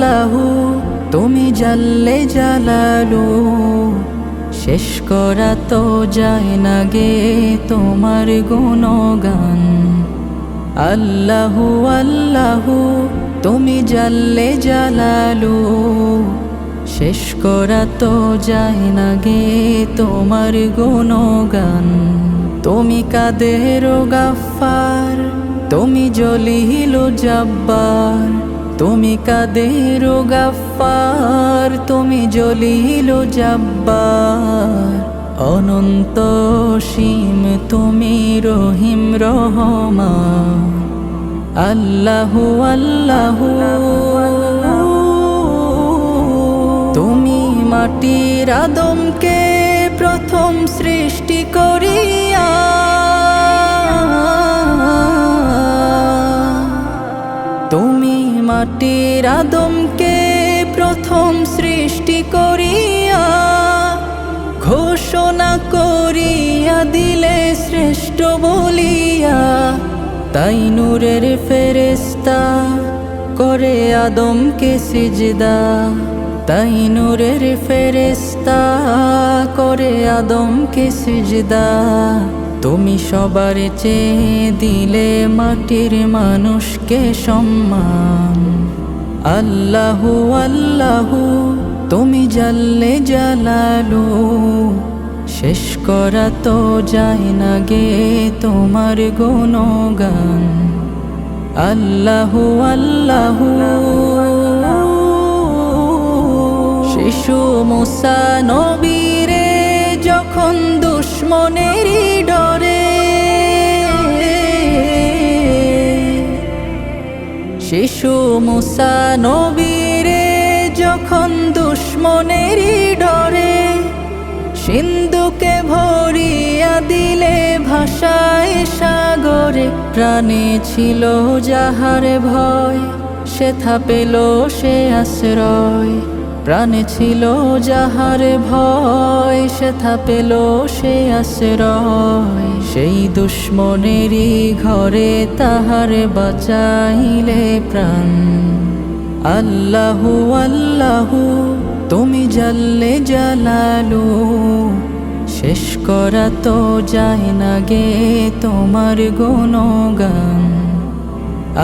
আল্লাহু তুমি জাল্লে জালালু, শেষ করা তো যায় না গে তোমার গুণগান। আল্লাহু আল্লাহু তুমি জাল্লে জালালু, শেষ করা তো যায় না গে তোমার গুণগান। তুমি কাদের গাফফার, তুমি জলিল জব্বার, তুমি কাদের গাফফার, তুমি জলিল জব্বার। অনন্ত সীম তুমি রহিম রহমান। আল্লাহু আল্লাহু তুমি মাটির আদমকে প্রথম সৃষ্টি করিয়া, তুমি মাটির আদমকে প্রথম সৃষ্টি করিয়া, ঘোষণা করিয়া দিলে শ্রেষ্ঠ বলিয়া। তাই নূরের ফেরেশতা করে আদমকে সিজদা, তাই নূরের ফেরেশতা করে আদমকে সিজদা। তুমি সবার চেয়ে দিলে মাটির মানুষকে সম্মান। আল্লাহু আল্লাহু তুমি জাল্লে জালালু, শেষ করা তো যায় না গে তোমার গুণগান। আল্লাহু আল্লাহু শিশু মুসা নবীরে যখন দুশ্মনেরই ডরে, শিশু মুসা নবীরে যখন দুশ্মনেরই ডরে, সিন্ধুকে ভরিয়া দিলে ভাষায় সাগরে। প্রাণে ছিল যাহার ভয়, সেথা পেল সে আশ্রয়। প্রাণে ছিল যাহার ভয়, সেথা পেল সে আশ্রয়। সেই দুশ্মনেরই ঘরে তাহার বাঁচাইলে প্রাণ। আল্লাহু আল্লাহু তুমি জাল্লে জালালু, শেষ করা তো যায় না গে তোমার গুণগান।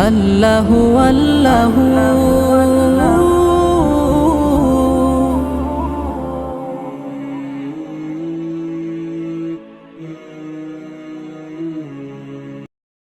আল্লাহু আল্লাহু